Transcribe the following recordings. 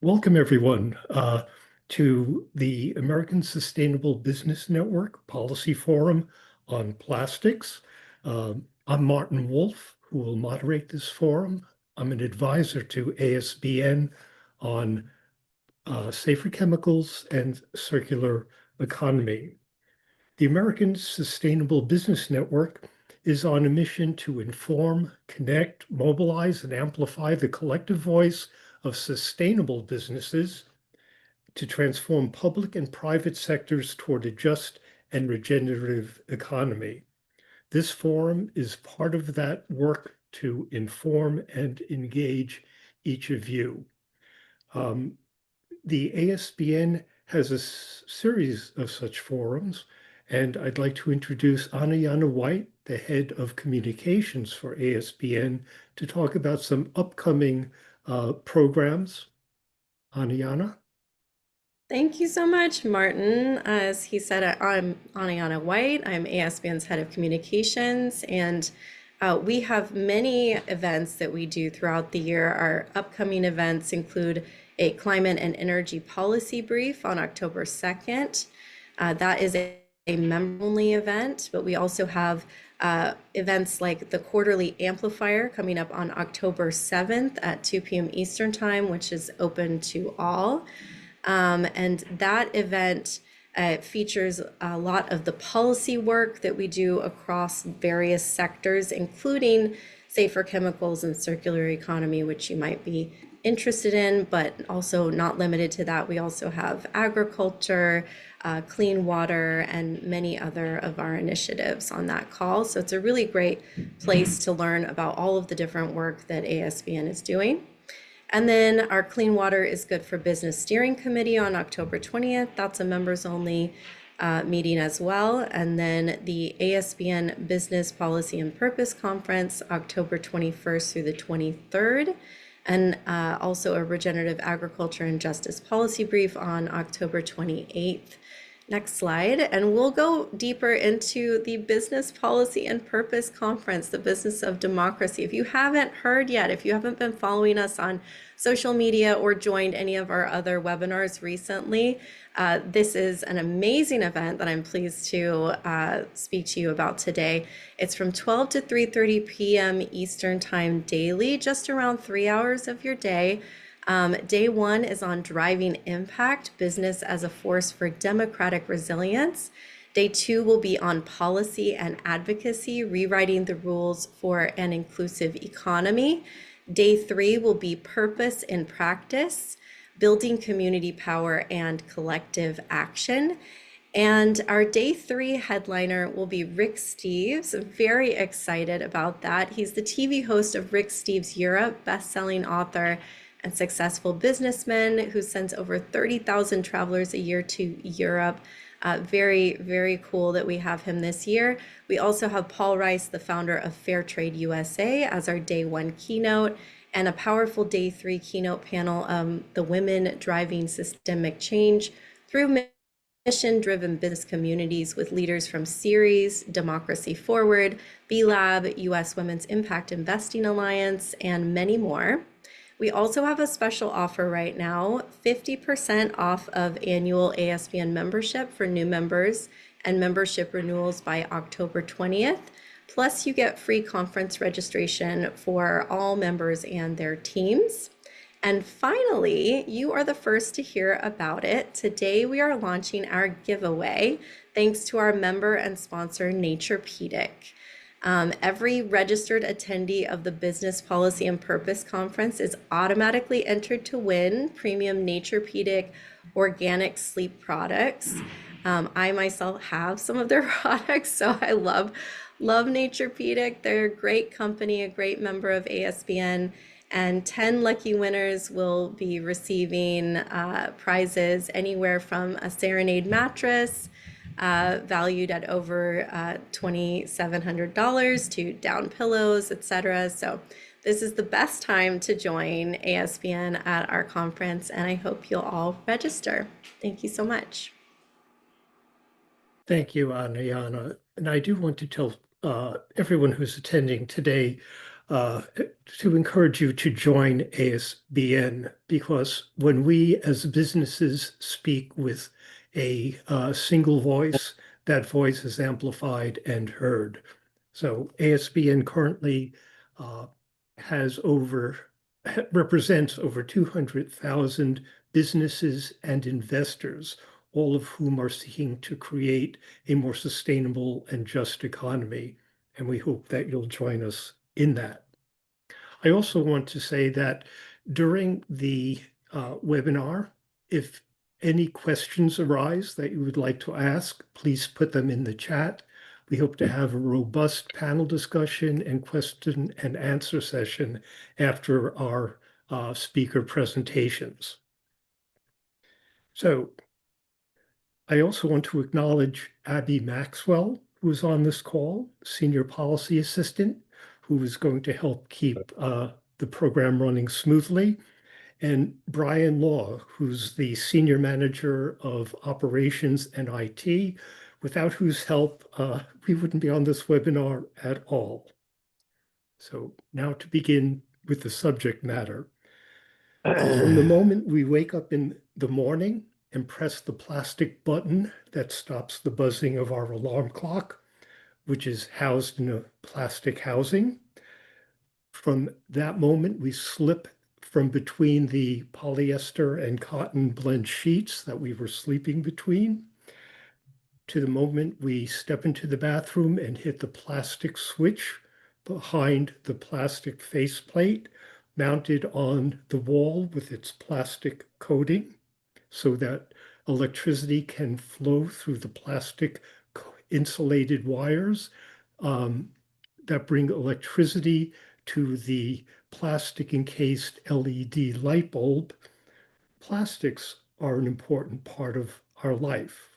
Welcome, everyone, to the American Sustainable Business Network Policy Forum on Plastics. I'm Martin Wolf, who will moderate this forum. I'm an advisor to ASBN on safer chemicals and circular economy. The American Sustainable Business Network is on a mission to inform, connect, mobilize, and amplify the collective voice of sustainable businesses to transform public and private sectors toward a just and regenerative economy. This forum is part of that work to inform and engage each of you. The ASBN has a series of such forums, and I'd like to introduce Anayana White, the head of communications for ASBN, to talk about some upcoming programs. Anayana? Thank you so much, Martin. As he said, I'm Aniana White. I'm ASBN's head of communications, and we have many events that we do throughout the year. Our upcoming events include a climate and energy policy brief on October 2nd. That is a member-only event, but we also have events like the quarterly amplifier coming up on October 7th at 2 p.m. Eastern Time, which is open to all. And that event features a lot of the policy work that we do across various sectors, including safer chemicals and circular economy, which you might be interested in, but also not limited to that. We also have agriculture, clean water, and many other of our initiatives on that call. So it's a really great place to learn about all of the different work that ASBN is doing. And then our Clean Water is Good for Business Steering Committee on October 20th. That's a members only meeting as well. And then the ASBN Business Policy and Purpose Conference, October 21st through the 23rd. And also a Regenerative Agriculture and Justice Policy Brief on October 28th. Next slide, and we'll go deeper into the Business Policy and Purpose Conference, the Business of Democracy. If you haven't heard yet, if you haven't been following us on social media or joined any of our other webinars recently, this is an amazing event that I'm pleased to speak to you about today. It's from 12 to 3:30 p.m. Eastern Time daily, just around 3 hours of your day. Day one is on driving impact, business as a force for democratic resilience. Day two will be on policy and advocacy, rewriting the rules for an inclusive economy. Day three will be purpose in practice, building community power and collective action. And our day three headliner will be Rick Steves. I'm very excited about that. He's the TV host of Rick Steves Europe, best-selling author and successful businessman who sends over 30,000 travelers a year to Europe. Very, very cool that we have him this year. We also have Paul Rice, the founder of Fair Trade USA, as our day one keynote, and a powerful day three keynote panel, the Women Driving Systemic Change through mission-driven business communities with leaders from Ceres, Democracy Forward, B-Lab, U.S. Women's Impact Investing Alliance, and many more. We also have a special offer right now, 50% off of annual ASBN membership for new members and membership renewals by October 20th. Plus, you get free conference registration for all members and their teams. And finally, you are the first to hear about it. Today, we are launching our giveaway thanks to our member and sponsor, Naturepedic. Every registered attendee of the Business Policy and Purpose Conference is automatically entered to win premium Naturepedic organic sleep products. I myself have some of their products, so I love Naturepedic. They're a great company, a great member of ASBN, and 10 lucky winners will be receiving prizes anywhere from a Serenade mattress, valued at over $2,700 to down pillows, etc. So this is the best time to join ASBN at our conference, and I hope you'll all register. Thank you so much. Thank you, Anayana. And I do want to tell everyone who's attending today uh, to encourage you to join ASBN, because when we as businesses speak with a single voice, that voice is amplified and heard. So ASBN currently uh, has over represents over 200,000 businesses and investors, all of whom are seeking to create a more sustainable and just economy. And we hope that you'll join us in that. I also want to say that during the webinar, if any questions arise that you would like to ask, please put them in the chat. We hope to have a robust panel discussion and question and answer session after our speaker presentations. So I also want to acknowledge Abby Maxwell, who is on this call, Senior Policy Assistant, who is going to help keep the program running smoothly, and Brian Law, who's the Senior Manager of Operations and IT, without whose help we wouldn't be on this webinar at all. So now to begin with the subject matter. From the moment we wake up in the morning and press the plastic button that stops the buzzing of our alarm clock, which is housed in a plastic housing, from that moment we slip from between the polyester and cotton blend sheets that we were sleeping between, to the moment we step into the bathroom and hit the plastic switch behind the plastic faceplate mounted on the wall with its plastic coating so that electricity can flow through the plastic insulated wires that bring electricity to the plastic encased LED light bulb. Plastics are an important part of our life.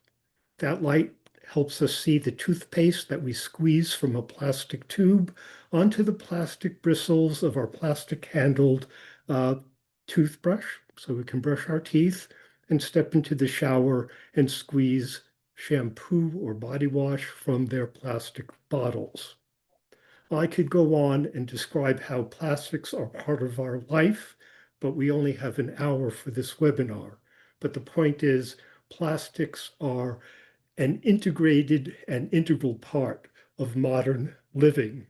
That light helps us see the toothpaste that we squeeze from a plastic tube onto the plastic bristles of our plastic-handled toothbrush so we can brush our teeth and step into the shower and squeeze shampoo or body wash from their plastic bottles. I could go on and describe how plastics are part of our life, but we only have an hour for this webinar. But the point is, plastics are an integrated and integral part of modern living.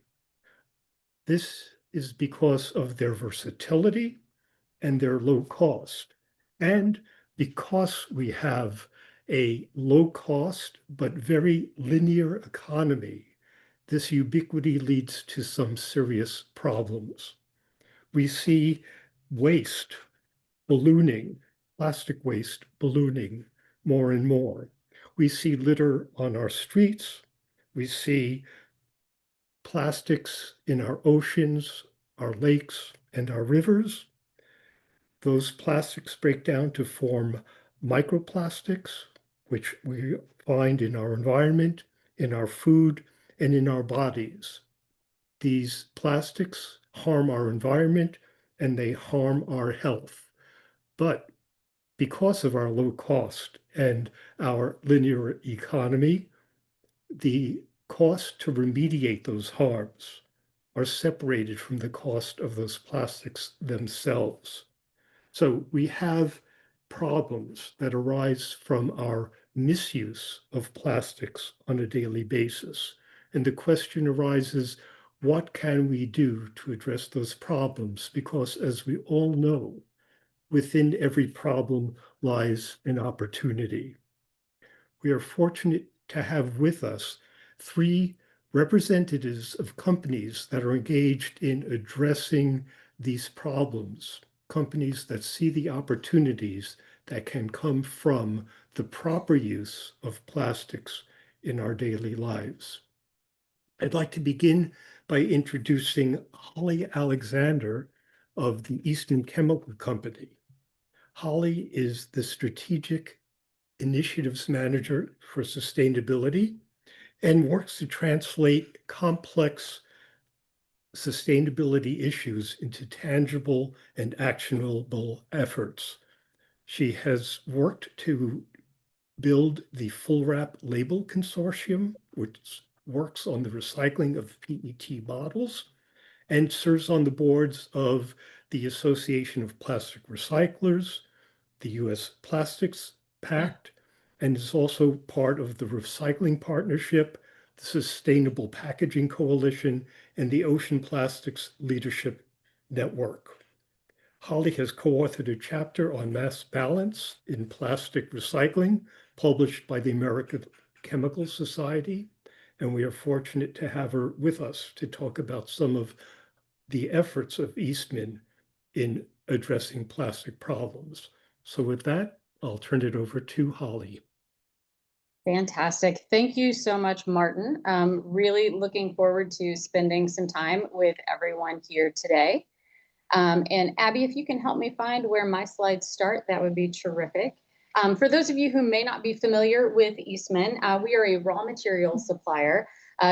This is because of their versatility and their low cost. And because we have a low cost but very linear economy, this ubiquity leads to some serious problems. We see waste ballooning, plastic waste ballooning more and more. We see litter on our streets. We see plastics in our oceans, our lakes, and our rivers. Those plastics break down to form microplastics, which we find in our environment, in our food, and in our bodies. These plastics harm our environment and they harm our health. But because of our low cost and our linear economy, the cost to remediate those harms are separated from the cost of those plastics themselves. So we have problems that arise from our misuse of plastics on a daily basis. And the question arises, what can we do to address those problems? Because as we all know, within every problem lies an opportunity. We are fortunate to have with us three representatives of companies that are engaged in addressing these problems, companies that see the opportunities that can come from the proper use of plastics in our daily lives. I'd like to begin by introducing Holly Alexander of the Eastern Chemical Company. Holly is the Strategic Initiatives Manager for Sustainability and works to translate complex sustainability issues into tangible and actionable efforts. She has worked to build the Full Wrap Label Consortium, which works on the recycling of PET bottles, and serves on the boards of the Association of Plastic Recyclers, the U.S. Plastics Pact, and is also part of the Recycling Partnership, the Sustainable Packaging Coalition, and the Ocean Plastics Leadership Network. Holly has co-authored a chapter on mass balance in plastic recycling, published by the American Chemical Society, and we are fortunate to have her with us to talk about some of the efforts of Eastman in addressing plastic problems. So with that, I'll turn it over to Holly. Fantastic. Thank you so much, Martin. Really looking forward to spending some time with everyone here today. And Abby, if you can help me find where my slides start, that would be terrific. For those of you who may not be familiar with Eastman, we are a raw materials supplier,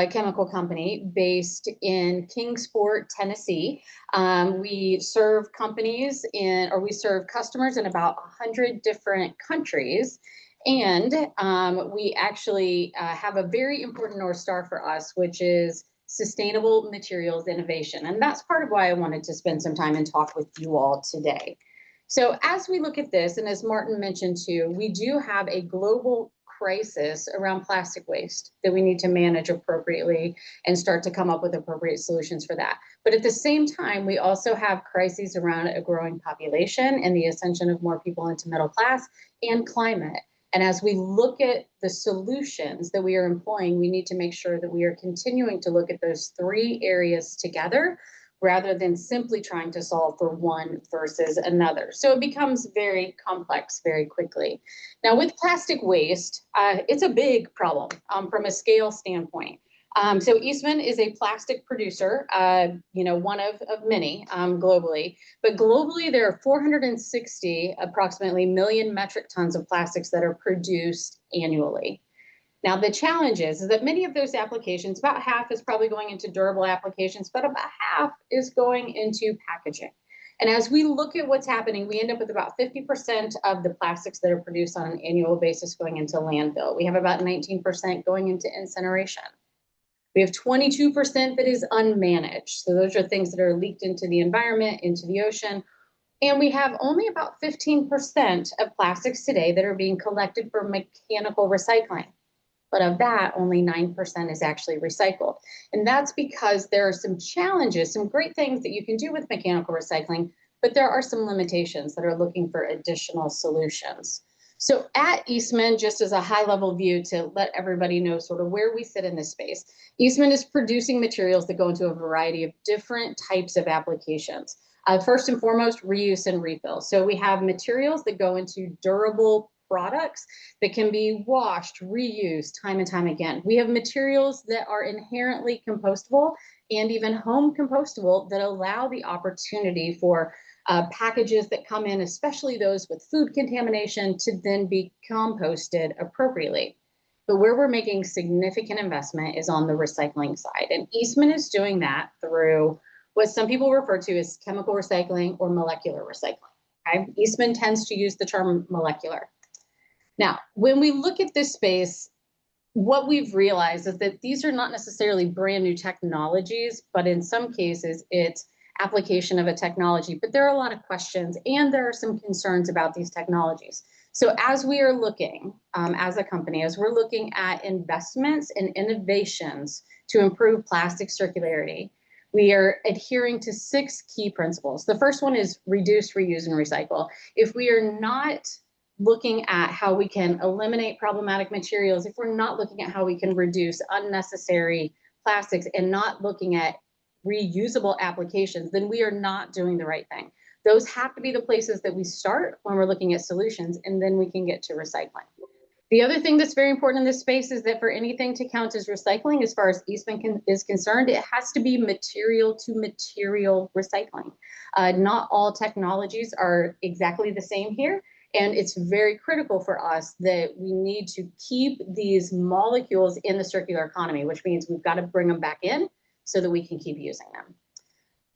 chemical company based in Kingsport, Tennessee. We serve we serve customers in about 100 different countries. And we actually have a very important North Star for us, which is sustainable materials innovation. And that's part of why I wanted to spend some time and talk with you all today. So as we look at this, and as Martin mentioned too, we do have a global crisis around plastic waste that we need to manage appropriately and start to come up with appropriate solutions for that. But at the same time, we also have crises around a growing population and the ascension of more people into middle class and climate. And as we look at the solutions that we are employing, we need to make sure that we are continuing to look at those three areas together rather than simply trying to solve for one versus another. So it becomes very complex very quickly. Now with plastic waste, it's a big problem from a scale standpoint. So Eastman is a plastic producer, one of many globally. But globally, there are 460 approximately million metric tons of plastics that are produced annually. Now, the challenge is that many of those applications, about half is probably going into durable applications, but about half is going into packaging. And as we look at what's happening, we end up with about 50% of the plastics that are produced on an annual basis going into landfill. We have about 19% going into incineration. We have 22% that is unmanaged. So those are things that are leaked into the environment, into the ocean. And we have only about 15% of plastics today that are being collected for mechanical recycling. But of that, only 9% is actually recycled. And that's because there are some challenges, some great things that you can do with mechanical recycling, but there are some limitations that are looking for additional solutions. So at Eastman, just as a high-level view to let everybody know sort of where we sit in this space, Eastman is producing materials that go into a variety of different types of applications. First and foremost, reuse and refill. So we have materials that go into durable products that can be washed, reused time and time again. We have materials that are inherently compostable and even home compostable that allow the opportunity for packages that come in, especially those with food contamination, to then be composted appropriately. But where we're making significant investment is on the recycling side. And Eastman is doing that through what some people refer to as chemical recycling or molecular recycling. Okay? Eastman tends to use the term molecular. Now, when we look at this space, what we've realized is that these are not necessarily brand new technologies, but in some cases, it's application of a technology. But there are a lot of questions and there are some concerns about these technologies. So as we are looking as a company, as we're looking at investments and innovations to improve plastic circularity, we are adhering to 6 key principles. The first one is reduce, reuse, and recycle. If we are not looking at how we can eliminate problematic materials, if we're not looking at how we can reduce unnecessary plastics and not looking at reusable applications, then we are not doing the right thing. Those have to be the places that we start when we're looking at solutions, and then we can get to recycling. The other thing that's very important in this space is that for anything to count as recycling, as far as Eastman is concerned, it has to be material to material recycling. Not all technologies are exactly the same here. And it's very critical for us that we need to keep these molecules in the circular economy, which means we've got to bring them back in so that we can keep using them.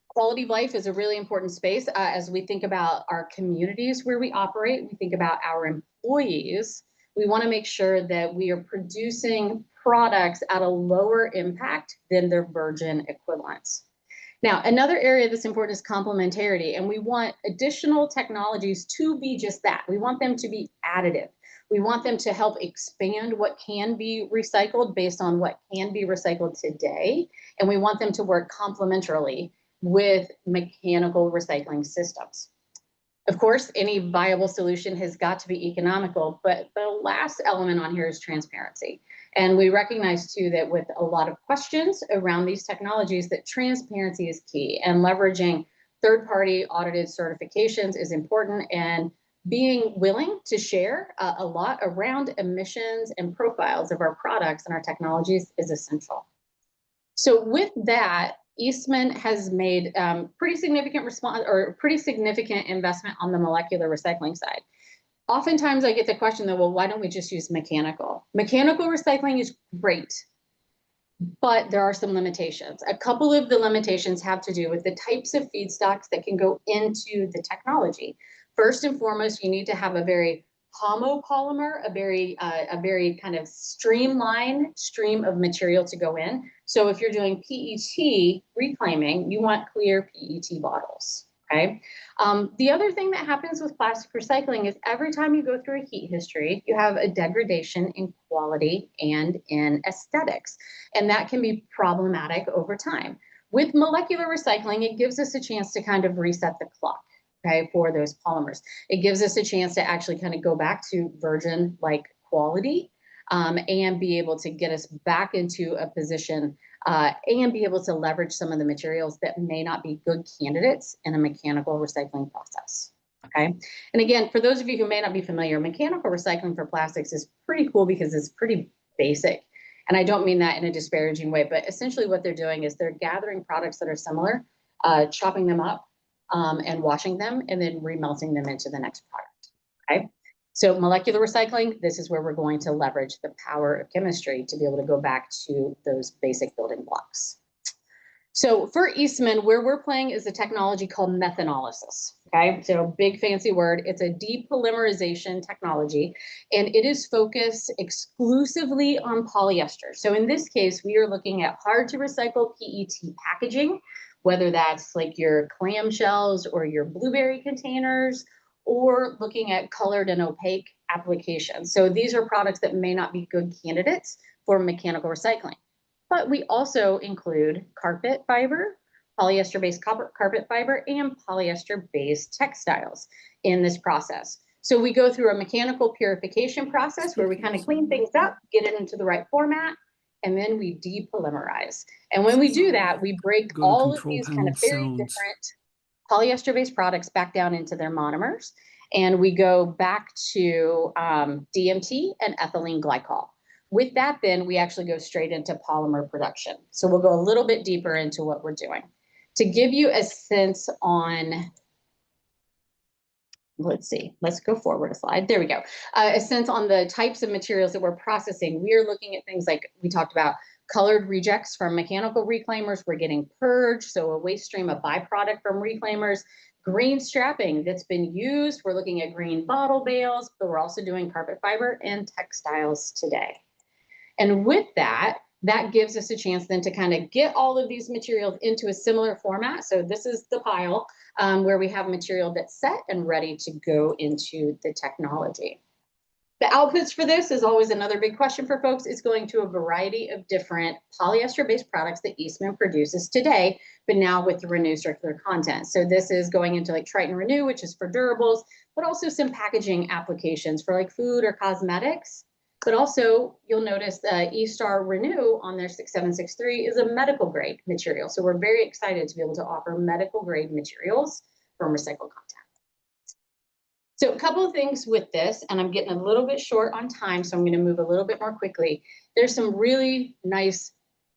Quality of life is a really important space as we think about our communities where we operate. We think about our employees. We want to make sure that we are producing products at a lower impact than their virgin equivalents. Now, another area that's important is complementarity, and we want additional technologies to be just that. We want them to be additive. We want them to help expand what can be recycled based on what can be recycled today, and we want them to work complementarily with mechanical recycling systems. Of course, any viable solution has got to be economical, but the last element on here is transparency. And we recognize too that with a lot of questions around these technologies, that transparency is key, and leveraging third-party audited certifications is important, and being willing to share a lot around emissions and profiles of our products and our technologies is essential. So with that, Eastman has made pretty significant investment on the molecular recycling side. Oftentimes I get the question though, well, why don't we just use mechanical? Mechanical recycling is great, but there are some limitations. A couple of the limitations have to do with the types of feedstocks that can go into the technology. First and foremost, you need to have a very homopolymer, a very kind of streamlined stream of material to go in. So if you're doing PET reclaiming, you want clear PET bottles. Okay. The other thing that happens with plastic recycling is every time you go through a heat history, you have a degradation in quality and in aesthetics, and that can be problematic over time. With molecular recycling, it gives us a chance to kind of reset the clock. Okay, for those polymers, it gives us a chance to actually kind of go back to virgin-like quality, and be able to get us back into a position and be able to leverage some of the materials that may not be good candidates in a mechanical recycling process. Okay, and again, for those of you who may not be familiar, mechanical recycling for plastics is pretty cool because it's pretty basic. And I don't mean that in a disparaging way, but essentially what they're doing is they're gathering products that are similar, chopping them up, and washing them, and then remelting them into the next product. Okay, so molecular recycling, this is where we're going to leverage the power of chemistry to be able to go back to those basic building blocks. So for Eastman, where we're playing is a technology called methanolysis. Okay, so big fancy word. It's a depolymerization technology, and it is focused exclusively on polyester. So in this case, we are looking at hard to recycle PET packaging, whether that's like your clamshells or your blueberry containers, or looking at colored and opaque applications. So these are products that may not be good candidates for mechanical recycling. But we also include carpet fiber, polyester-based carpet fiber, and polyester-based textiles in this process. So we go through a mechanical purification process where we kind of clean things up, get it into the right format, and then we depolymerize. And when we do that, we break all of these kind of very different polyester-based products back down into their monomers, and we go back to DMT and ethylene glycol. With that, then we actually go straight into polymer production. So we'll go a little bit deeper into what we're doing. To give you a sense on, let's see, let's go forward a slide. There we go. A sense on the types of materials that we're processing. We are looking at things like we talked about colored rejects from mechanical reclaimers. We're getting purged, so a waste stream, a byproduct from reclaimers. Green strapping that's been used. We're looking at green bottle bales, but we're also doing carpet fiber and textiles today. And with that, that gives us a chance then to kind of get all of these materials into a similar format. So this is the pile where we have material that's set and ready to go into the technology. The outputs for this is always another big question for folks. It's going to a variety of different polyester-based products that Eastman produces today, but now with the Renew circular content. So this is going into like Triton Renew, which is for durables, but also some packaging applications for like food or cosmetics. But also, you'll notice the E-Star Renew on their 6763 is a medical grade material. So we're very excited to be able to offer medical grade materials from recycled content. So a couple of things with this, and I'm getting a little bit short on time, so I'm going to move a little bit more quickly. There's some really nice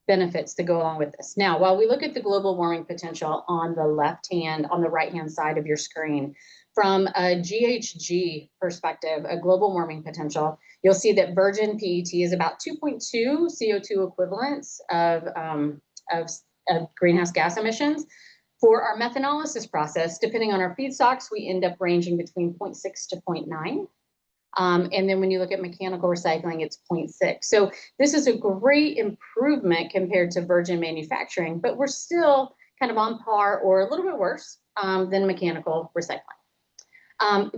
benefits to go along with this. Now, while we look at the global warming potential on the right-hand side of your screen, from a GHG perspective, a global warming potential, you'll see that virgin PET is about 2.2 CO2 equivalents of greenhouse gas emissions. For our methanolysis process, depending on our feedstocks, we end up ranging between 0.6 to 0.9. And then when you look at mechanical recycling, it's 0.6. So this is a great improvement compared to virgin manufacturing, but we're still kind of on par or a little bit worse than mechanical recycling.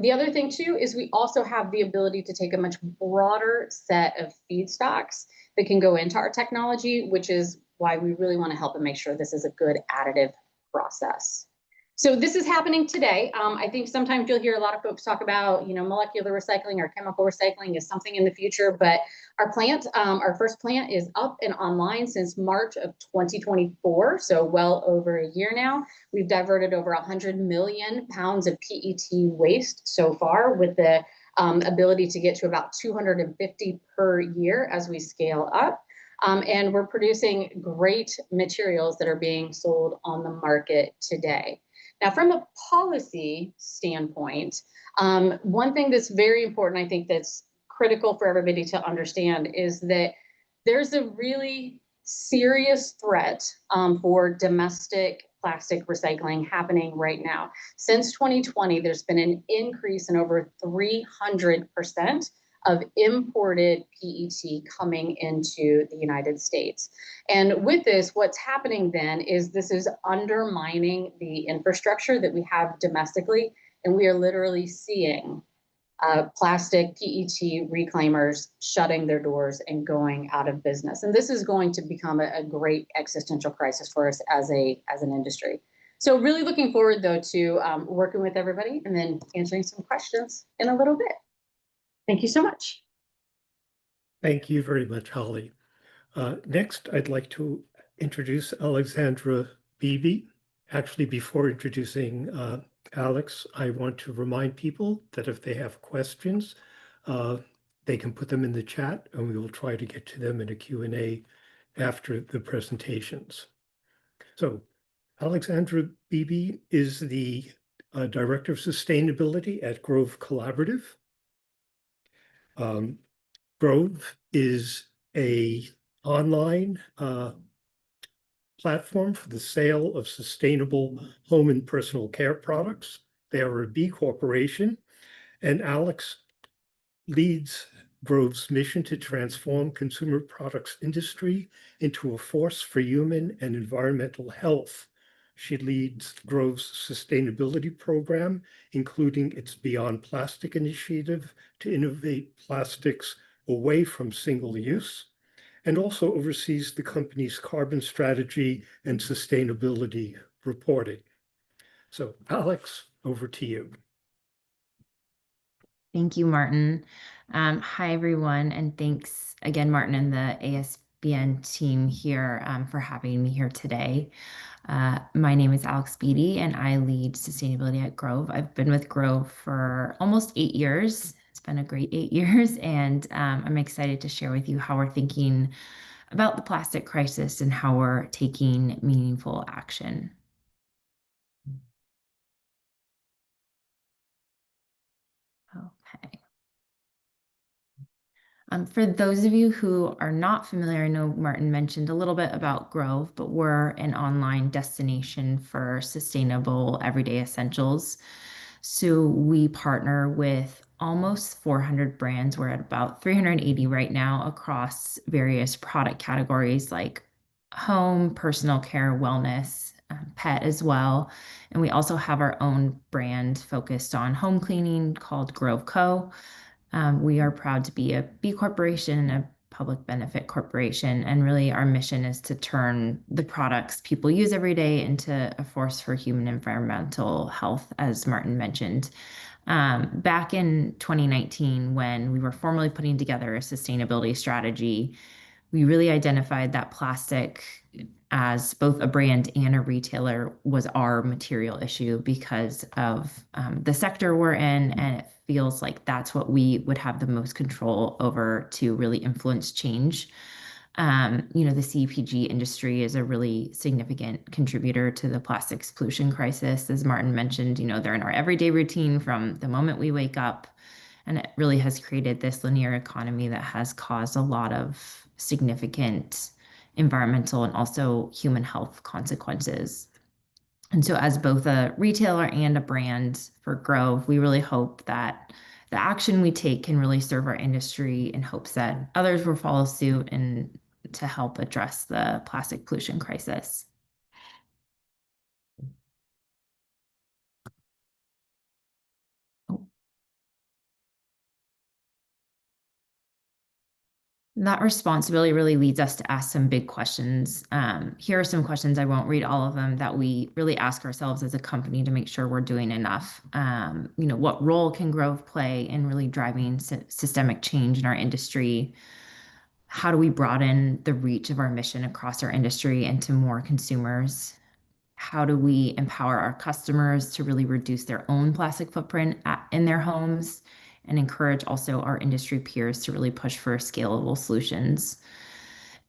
The other thing too is we also have the ability to take a much broader set of feedstocks that can go into our technology, which is why we really want to help and make sure this is a good additive process. So this is happening today. I think sometimes you'll hear a lot of folks talk about, molecular recycling or chemical recycling is something in the future, but our plant, our first plant is up and online since March of 2024, so well over a year now. We've diverted over 100 million pounds of PET waste so far, with the ability to get to about 250 per year as we scale up. And we're producing great materials that are being sold on the market today. Now, from a policy standpoint, one thing that's very important, I think that's critical for everybody to understand, is that there's a really serious threat for domestic plastic recycling happening right now. Since 2020, there's been an increase in over 300% of imported PET coming into the United States. And with this, what's happening then is this is undermining the infrastructure that we have domestically, and we are literally seeing plastic PET reclaimers shutting their doors and going out of business. And this is going to become a great existential crisis for us as an industry. So really looking forward, though, to working with everybody and then answering some questions in a little bit. Thank you so much. Thank you very much, Holly. Next, I'd like to introduce Alexandra Beebe. Actually, before introducing Alex, I want to remind people that if they have questions, they can put them in the chat and we will try to get to them in a Q&A after the presentations. So Alexandra Beebe is the Director of Sustainability at Grove Collaborative. Grove is a online platform for the sale of sustainable home and personal care products. They are a B Corporation, and Alex leads Grove's mission to transform consumer products industry into a force for human and environmental health. She leads Grove's sustainability program, including its Beyond Plastic initiative to innovate plastics away from single use, and also oversees the company's carbon strategy and sustainability reporting. So Alex, over to you. Thank you, Martin. Hi, everyone, and thanks again, Martin and the ASBN team here for having me here today. My name is Alex Beatty, and I lead sustainability at Grove. I've been with Grove for almost 8 years. It's been a great 8 years, and I'm excited to share with you how we're thinking about the plastic crisis and how we're taking meaningful action. Okay. For those of you who are not familiar, I know Martin mentioned a little bit about Grove, but we're an online destination for sustainable everyday essentials. So we partner with almost 400 brands. We're at about 380 right now across various product categories like home, personal care, wellness, pet as well. And we also have our own brand focused on home cleaning called Grove Co. We are proud to be a B Corporation, a public benefit corporation, and really our mission is to turn the products people use every day into a force for human environmental health, as Martin mentioned. Back in 2019, when we were formally putting together a sustainability strategy, we really identified that plastic as both a brand and a retailer was our material issue because of the sector we're in, and it feels like that's what we would have the most control over to really influence change. The CPG industry is a really significant contributor to the plastics pollution crisis. As Martin mentioned, they're in our everyday routine from the moment we wake up, and it really has created this linear economy that has caused a lot of significant environmental and also human health consequences. And so as both a retailer and a brand for Grove, we really hope that the action we take can really serve our industry in hopes that others will follow suit and to help address the plastic pollution crisis. That responsibility really leads us to ask some big questions. Here are some questions, I won't read all of them, that we really ask ourselves as a company to make sure we're doing enough. What role can growth play in really driving systemic change in our industry? How do we broaden the reach of our mission across our industry and to more consumers? How do we empower our customers to really reduce their own plastic footprint in their homes and encourage also our industry peers to really push for scalable solutions?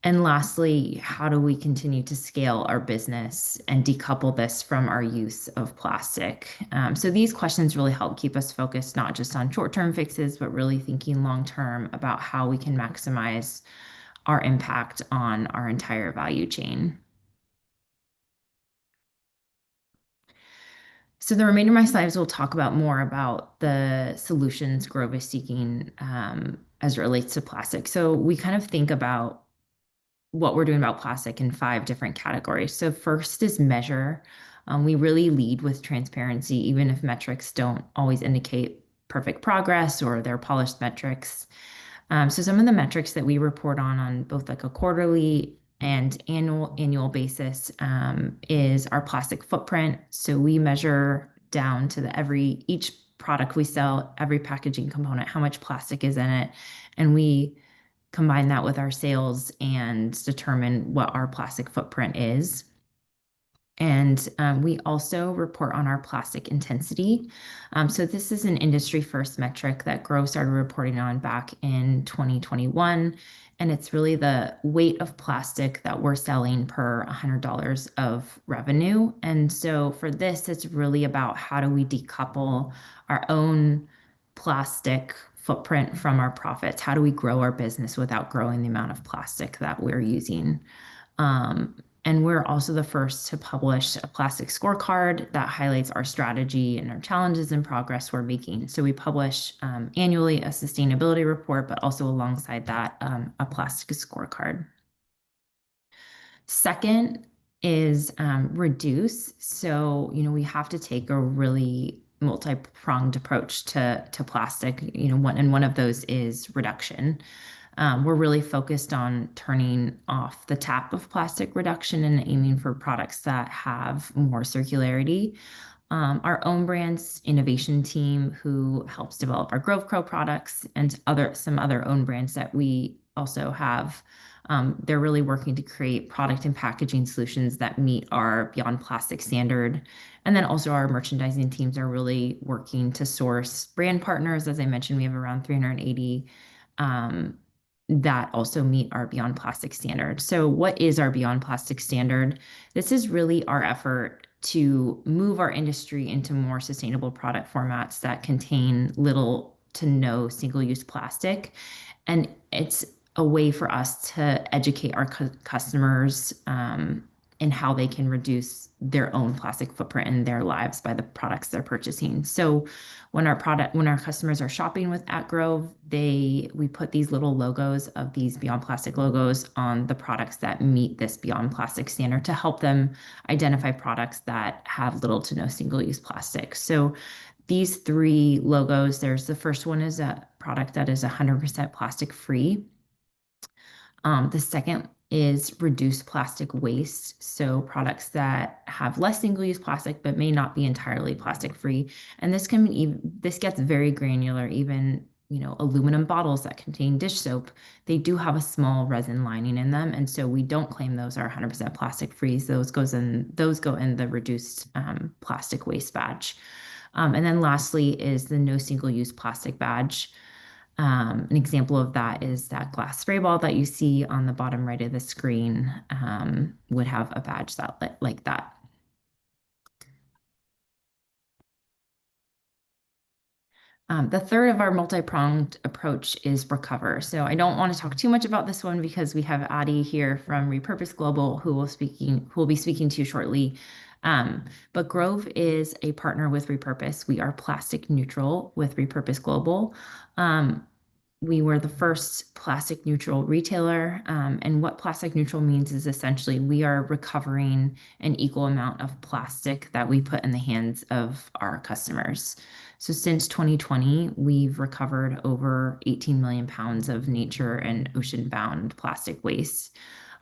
And lastly, how do we continue to scale our business and decouple this from our use of plastic? So these questions really help keep us focused not just on short-term fixes, but really thinking long-term about how we can maximize our impact on our entire value chain. So the remainder of my slides will talk about more about the solutions Grove is seeking as it relates to plastic. So we kind of think about what we're doing about plastic in 5 different categories. So first is measure. We really lead with transparency, even if metrics don't always indicate perfect progress or they're polished metrics. So some of the metrics that we report on both like a quarterly and annual basis is our plastic footprint. So we measure down to each product we sell, every packaging component, how much plastic is in it, and we combine that with our sales and determine what our plastic footprint is. And we also report on our plastic intensity. So this is an industry first metric that Grove started reporting on back in 2021. And it's really the weight of plastic that we're selling per $100 of revenue. And so for this, it's really about how do we decouple our own plastic footprint from our profits? How do we grow our business without growing the amount of plastic that we're using? And we're also the first to publish a plastic scorecard that highlights our strategy and our challenges and progress we're making. So we publish annually a sustainability report, but also alongside that, a plastic scorecard. Second is reduce. So, we have to take a really multi-pronged approach to plastic. One of those is reduction. We're really focused on turning off the tap of plastic reduction and aiming for products that have more circularity. Our own brands innovation team, who helps develop our Grove Pro products, and some other own brands that we also have, they're really working to create product and packaging solutions that meet our Beyond Plastic standard. And then also our merchandising teams are really working to source brand partners. As I mentioned, we have around 380 that also meet our Beyond Plastic standard. So what is our Beyond Plastic standard? This is really our effort to move our industry into more sustainable product formats that contain little to no single-use plastic. And it's a way for us to educate our customers in how they can reduce their own plastic footprint in their lives by the products they're purchasing. So when our customers are shopping with at Grove, we put these little logos of these Beyond Plastic logos on the products that meet this Beyond Plastic standard to help them identify products that have little to no single-use plastic. So these 3 logos, the first one is a product that is 100% plastic free. The second is reduce plastic waste. So products that have less single-use plastic, but may not be entirely plastic free. And this gets very granular. Even, aluminum bottles that contain dish soap, they do have a small resin lining in them. And so we don't claim those are 100% plastic free. Those go in the reduced plastic waste badge. And then lastly is the no single-use plastic badge. An example of that is that glass spray ball that you see on the bottom right of the screen would have a badge like that. The third of our multi-pronged approach is recover. So I don't want to talk too much about this one because we have Adi here from Repurpose Global who will be speaking to you shortly. But Grove is a partner with Repurpose. We are plastic neutral with Repurpose Global. we were the first plastic neutral retailer. And what plastic neutral means is essentially we are recovering an equal amount of plastic that we put in the hands of our customers. So since 2020, we've recovered over 18 million pounds of nature and ocean-bound plastic waste.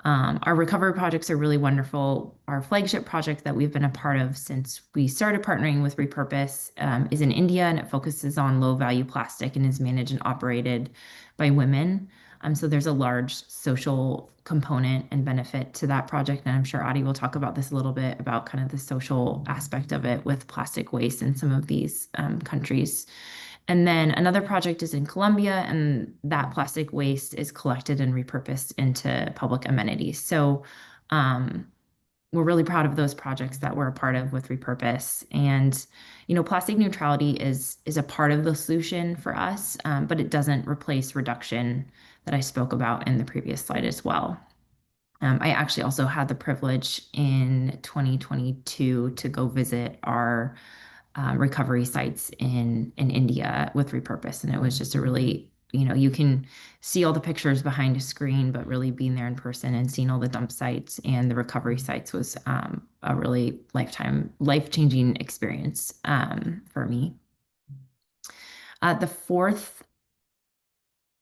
Our recovery projects are really wonderful. Our flagship project that we've been a part of since we started partnering with Repurpose is in India, and it focuses on low value plastic and is managed and operated by women. So there's a large social component and benefit to that project. And I'm sure Adi will talk about this a little bit about kind of the social aspect of it with plastic waste in some of these countries. And then another project is in Colombia, and that plastic waste is collected and repurposed into public amenities. So we're really proud of those projects that we're a part of with Repurpose. And, plastic neutrality is a part of the solution for us, but it doesn't replace reduction that I spoke about in the previous slide as well. I actually also had the privilege in 2022 to go visit our recovery sites in India with Repurpose. And it was just a really, you can see all the pictures behind a screen, but really being there in person and seeing all the dump sites and the recovery sites was a really life-changing experience for me. The fourth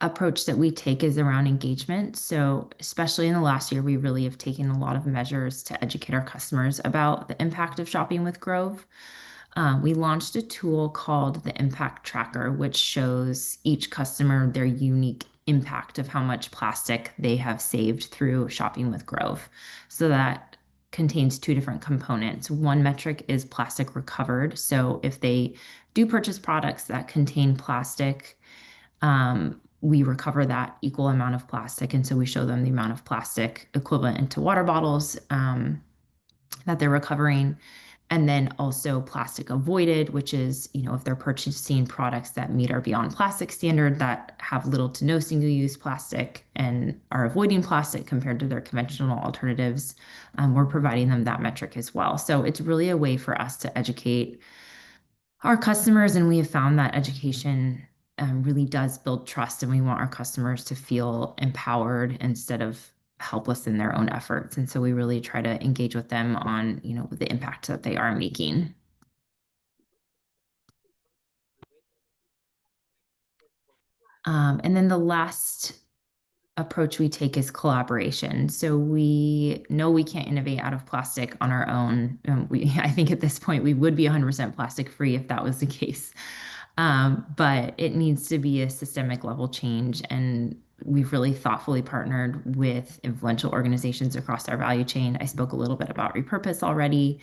approach that we take is around engagement. So especially in the last year, we really have taken a lot of measures to educate our customers about the impact of shopping with Grove. We launched a tool called the Impact Tracker, which shows each customer their unique impact of how much plastic they have saved through shopping with Grove. So that contains two different components. One metric is plastic recovered. So if they do purchase products that contain plastic, we recover that equal amount of plastic. And so we show them the amount of plastic equivalent into water bottles that they're recovering. And then also plastic avoided, which is, if they're purchasing products that meet our Beyond Plastic standard that have little to no single-use plastic and are avoiding plastic compared to their conventional alternatives, we're providing them that metric as well. So it's really a way for us to educate our customers, and we have found that education really does build trust, and we want our customers to feel empowered instead of helpless in their own efforts. And so we really try to engage with them on, the impact that they are making. And then the last approach we take is collaboration. So we know we can't innovate out of plastic on our own. I think at this point we would be 100% plastic free if that was the case. But it needs to be a systemic level change. And we've really thoughtfully partnered with influential organizations across our value chain. I spoke a little bit about Repurpose already.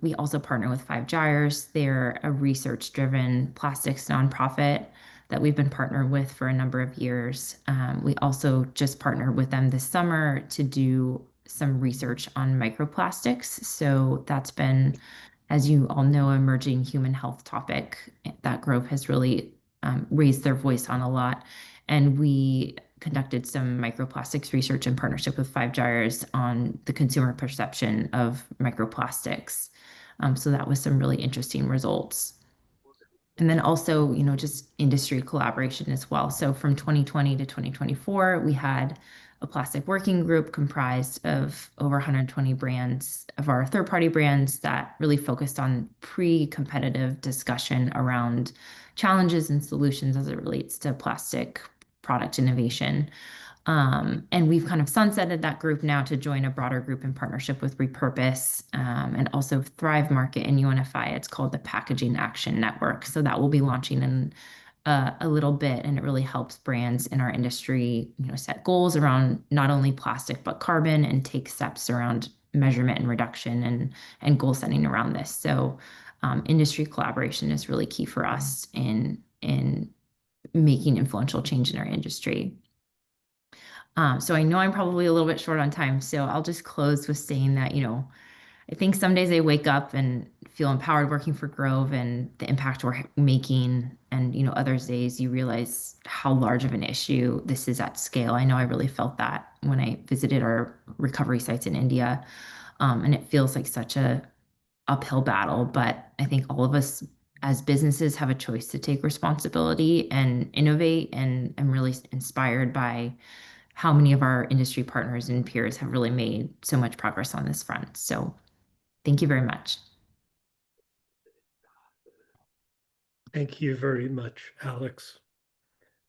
We also partner with Five Gyres. They're a research-driven plastics nonprofit that we've been partnered with for a number of years. We also just partnered with them this summer to do some research on microplastics. So that's been, as you all know, emerging human health topic that Grove has really raised their voice on a lot. And we conducted some microplastics research in partnership with Five Gyres on the consumer perception of microplastics. So that was some really interesting results. And then also, just industry collaboration as well. So from 2020 to 2024, we had a plastic working group comprised of over 120 brands of our third-party brands that really focused on pre-competitive discussion around challenges and solutions as it relates to plastic product innovation. And we've kind of sunsetted that group now to join a broader group in partnership with Repurpose and also Thrive Market and UNFI. It's called the Packaging Action Network. So that will be launching in a little bit, and it really helps brands in our industry, set goals around not only plastic but carbon and take steps around measurement and reduction and goal setting around this. So industry collaboration is really key for us in making influential change in our industry. So I know I'm probably a little bit short on time, so I'll just close with saying that, I think some days I wake up and feel empowered working for Grove and the impact we're making. And, other days you realize how large of an issue this is at scale. I know I really felt that when I visited our recovery sites in India. And it feels like such a uphill battle, but I think all of us as businesses have a choice to take responsibility and innovate. And I'm really inspired by how many of our industry partners and peers have really made so much progress on this front. So thank you very much. Thank you very much, Alex.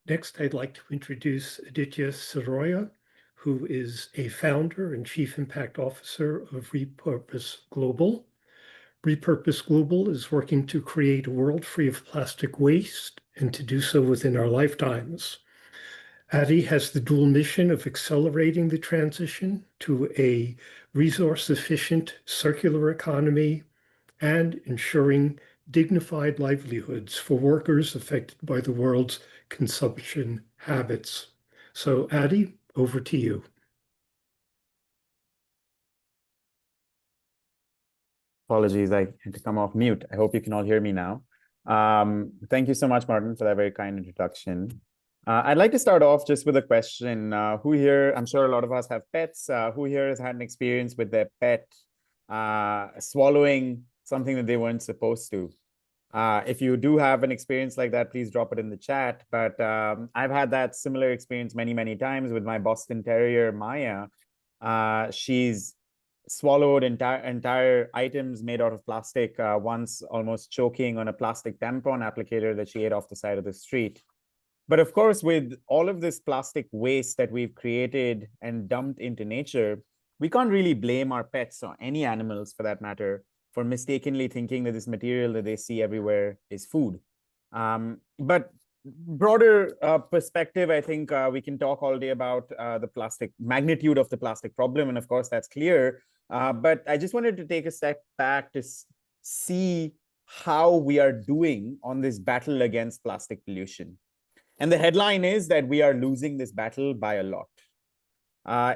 Next, I'd like to introduce Aditya Saroya, who is a founder and chief impact officer of Repurpose Global. Repurpose Global is working to create a world free of plastic waste and to do so within our lifetimes. Adi has the dual mission of accelerating the transition to a resource-efficient circular economy and ensuring dignified livelihoods for workers affected by the world's consumption habits. So, Adi, over to you. Apologies, I had to come off mute. I hope you can all hear me now. Thank you so much, Martin, for that very kind introduction. I'd like to start off just with a question. Who here, I'm sure a lot of us have pets, who here has had an experience with their pet swallowing something that they weren't supposed to? If you do have an experience like that, please drop it in the chat. But I've had that similar experience many, many times with my Boston Terrier, Maya. She's swallowed entire items made out of plastic, once almost choking on a plastic tampon applicator that she ate off the side of the street. But of course, with all of this plastic waste that we've created and dumped into nature, we can't really blame our pets or any animals for that matter for mistakenly thinking that this material that they see everywhere is food. But broader perspective, I think we can talk all day about the plastic magnitude of the plastic problem. And of course, that's clear. But I just wanted to take a step back to see how we are doing on this battle against plastic pollution. And the headline is that we are losing this battle by a lot.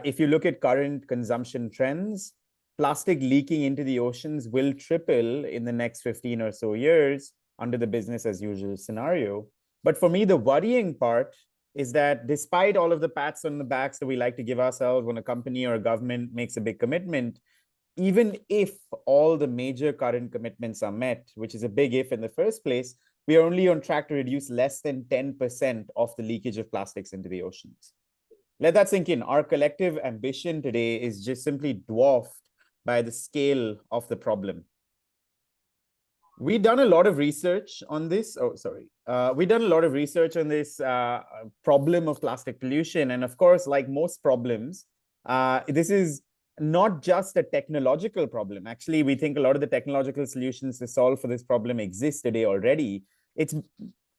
If you look at current consumption trends, plastic leaking into the oceans will triple in the next 15 or so years under the business as usual scenario. But for me, the worrying part is that despite all of the pats on the backs that we like to give ourselves when a company or a government makes a big commitment, even if all the major current commitments are met, which is a big if in the first place, we are only on track to reduce less than 10% of the leakage of plastics into the oceans. Let that sink in. Our collective ambition today is just simply dwarfed by the scale of the problem. We've done a lot of research on this. We've done a lot of research on this problem of plastic pollution. And of course, like most problems, this is not just a technological problem. Actually, we think a lot of the technological solutions to solve for this problem exist today already. It's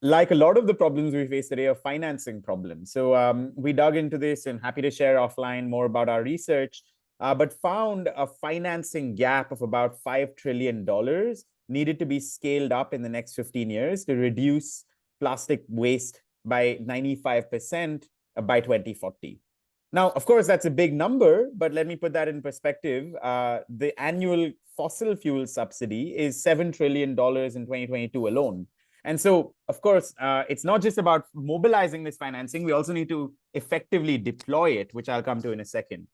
like a lot of the problems we face today are financing problems. So we dug into this and happy to share offline more about our research, but found a financing gap of about $5 trillion needed to be scaled up in the next 15 years to reduce plastic waste by 95% by 2040. Now, of course, that's a big number, but let me put that in perspective. The annual fossil fuel subsidy is $7 trillion in 2022 alone. And so, of course, it's not just about mobilizing this financing. We also need to effectively deploy it, which I'll come to in a second.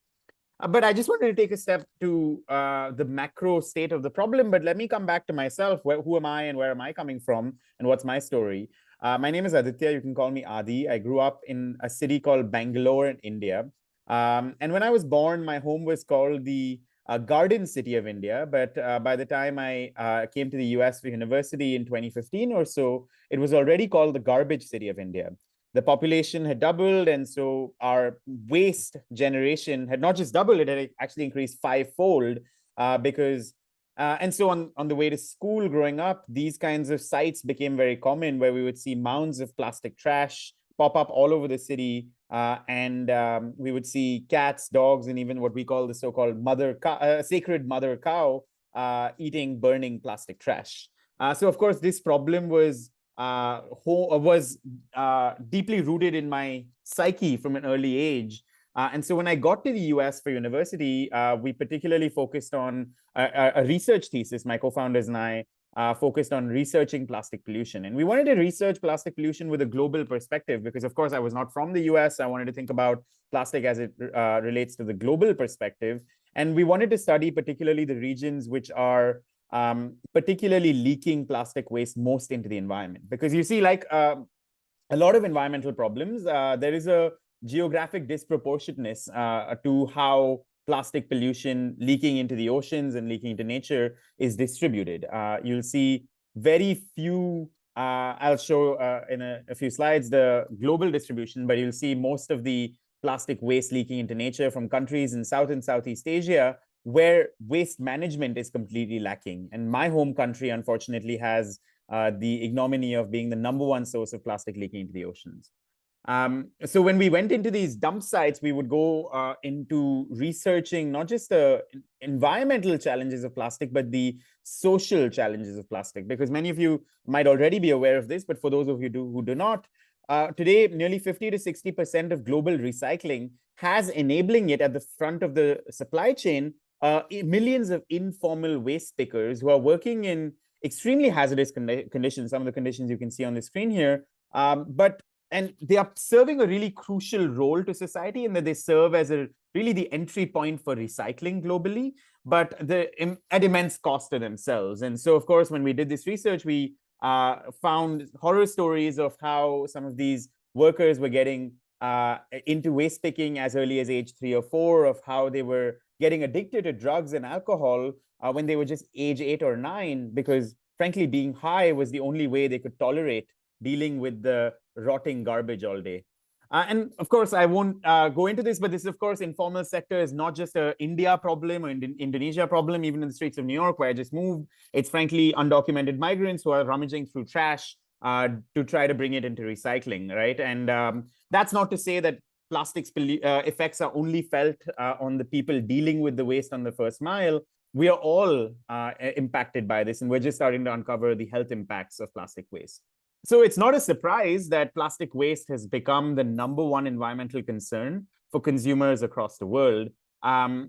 But I just wanted to take a step to the macro state of the problem. But let me come back to myself. Who am I and where am I coming from? And what's my story? My name is Aditya. You can call me Adi. I grew up in a city called Bangalore in India. And when I was born, my home was called the Garden City of India. But by the time I came to the US for university in 2015 or so, it was already called the Garbage City of India. The population had doubled, and so our waste generation had not just doubled, it had actually increased fivefold and so on the way to school growing up, these kinds of sites became very common where we would see mounds of plastic trash pop up all over the city. And we would see cats, dogs, and even what we call the so-called sacred mother cow eating burning plastic trash. So of course, this problem was deeply rooted in my psyche from an early age. And so when I got to the US for university, we particularly focused on a research thesis. My co-founders and I focused on researching plastic pollution. And we wanted to research plastic pollution with a global perspective because, of course, I was not from the US. I wanted to think about plastic as it relates to the global perspective. And we wanted to study particularly the regions which are particularly leaking plastic waste most into the environment. Because you see, like a lot of environmental problems, there is a geographic disproportionateness to how plastic pollution leaking into the oceans and leaking into nature is distributed. You'll see very few, I'll show in a few slides the global distribution, but you'll see most of the plastic waste leaking into nature from countries in South and Southeast Asia, where waste management is completely lacking. And my home country, unfortunately, has the ignominy of being the #1 source of plastic leaking into the oceans. So when we went into these dump sites, we would go into researching not just the environmental challenges of plastic, but the social challenges of plastic. Because many of you might already be aware of this, but for those of you who do not, today, nearly 50 to 60% of global recycling has enabling it at the front of the supply chain millions of informal waste pickers who are working in extremely hazardous conditions, some of the conditions you can see on the screen here. And they are serving a really crucial role to society in that they serve as really the entry point for recycling globally, but at immense cost to themselves. And so, of course, when we did this research, we found horror stories of how some of these workers were getting into waste picking as early as age 3 or 4, of how they were getting addicted to drugs and alcohol when they were just age 8 or 9, because frankly, being high was the only way they could tolerate dealing with the rotting garbage all day. And of course, I won't go into this, but this, of course, informal sector is not just an India problem or Indonesia problem, even in the streets of New York, where I just moved. It's frankly undocumented migrants who are rummaging through trash to try to bring it into recycling, right? And that's not to say that plastics effects are only felt on the people dealing with the waste on the first mile. We are all impacted by this, and we're just starting to uncover the health impacts of plastic waste. So it's not a surprise that plastic waste has become the #1 environmental concern for consumers across the world.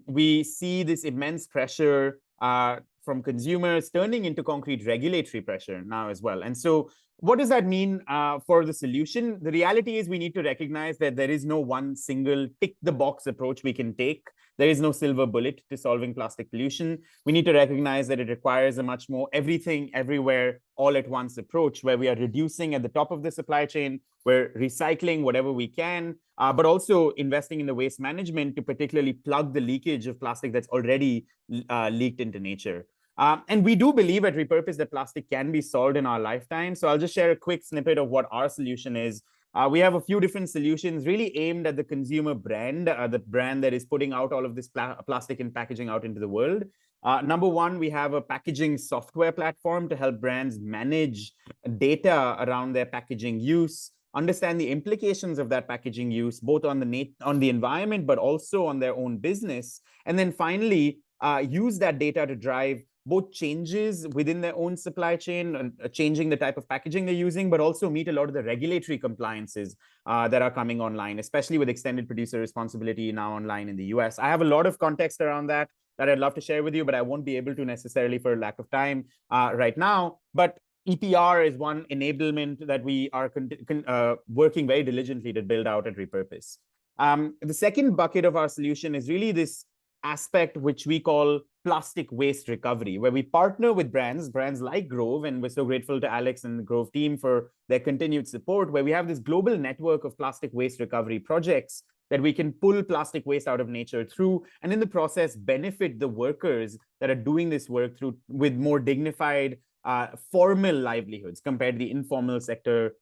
We see this immense pressure from consumers turning into concrete regulatory pressure now as well. And so what does that mean for the solution? The reality is we need to recognize that there is no one single tick-the-box approach we can take. There is no silver bullet to solving plastic pollution. We need to recognize that it requires a much more everything, everywhere, all at once approach, where we are reducing at the top of the supply chain, we're recycling whatever we can, but also investing in the waste management to particularly plug the leakage of plastic that's already leaked into nature. And we do believe at Repurpose that plastic can be solved in our lifetime. So I'll just share a quick snippet of what our solution is. We have a few different solutions really aimed at the consumer brand, the brand that is putting out all of this plastic and packaging out into the world. #1, we have a packaging software platform to help brands manage data around their packaging use, understand the implications of that packaging use, both on the environment, but also on their own business. And then finally, use that data to drive both changes within their own supply chain and changing the type of packaging they're using, but also meet a lot of the regulatory compliances that are coming online, especially with extended producer responsibility now online in the US. I have a lot of context around that I'd love to share with you, but I won't be able to necessarily for lack of time right now. But EPR is one enablement that we are working very diligently to build out at Repurpose. The second bucket of our solution is really this aspect which we call plastic waste recovery, where we partner with brands like Grove, and we're so grateful to Alex and the Grove team for their continued support, where we have this global network of plastic waste recovery projects that we can pull plastic waste out of nature through, and in the process benefit the workers that are doing this work through with more dignified formal livelihoods compared to the informal sector,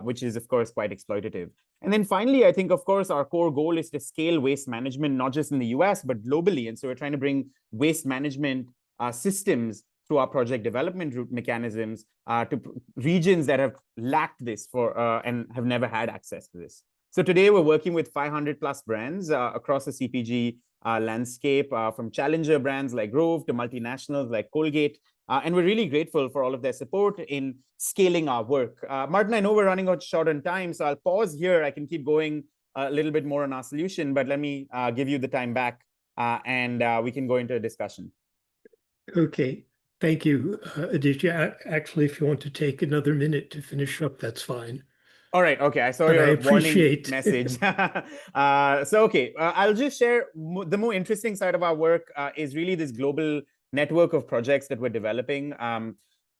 which is of course quite exploitative. And then finally, I think, of course, our core goal is to scale waste management, not just in the US, but globally. And so we're trying to bring waste management systems through our project development mechanisms to regions that have lacked this and have never had access to this. So today we're working with 500 plus brands across the CPG landscape, from challenger brands like Grove to multinationals like Colgate. And we're really grateful for all of their support in scaling our work. Martin, I know we're running out short on time, so I'll pause here. I can keep going a little bit more on our solution, but let me give you the time back and we can go into a discussion. Okay, thank you, Aditya. Actually, if you want to take another minute to finish up, that's fine. All right. Okay. I saw But your I warning appreciate message. So, okay, I'll just share the more interesting side of our work is really this global network of projects that we're developing.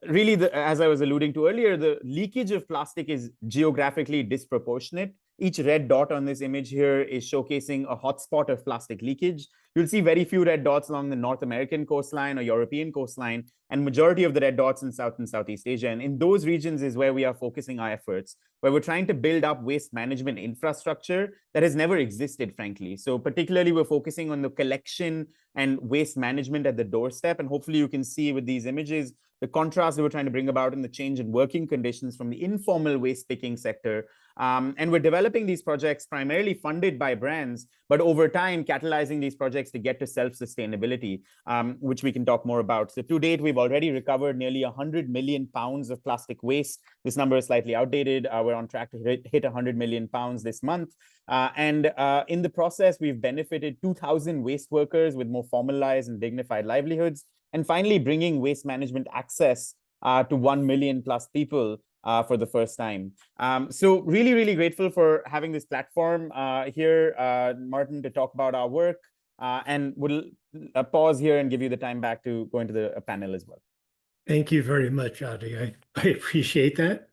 Really, as I was alluding to earlier, the leakage of plastic is geographically disproportionate. Each red dot on this image here is showcasing a hotspot of plastic leakage. You'll see very few red dots along the North American coastline or European coastline, and majority of the red dots in South and Southeast Asia. And in those regions is where we are focusing our efforts, where we're trying to build up waste management infrastructure that has never existed, frankly. So particularly, we're focusing on the collection and waste management at the doorstep. And hopefully you can see with these images the contrast that we're trying to bring about in the change in working conditions from the informal waste picking sector. And we're developing these projects primarily funded by brands, but over time catalyzing these projects to get to self-sustainability, which we can talk more about. So to date, we've already recovered nearly 100 million pounds of plastic waste. This number is slightly outdated. We're on track to hit 100 million pounds this month. And in the process, we've benefited 2,000 waste workers with more formalized and dignified livelihoods. And finally, bringing waste management access to 1 million plus people for the first time. So really, really grateful for having this platform here, Martin, to talk about our work. And we'll pause here and give you the time back to go into the panel as well. Thank you very much, Adi. I appreciate that.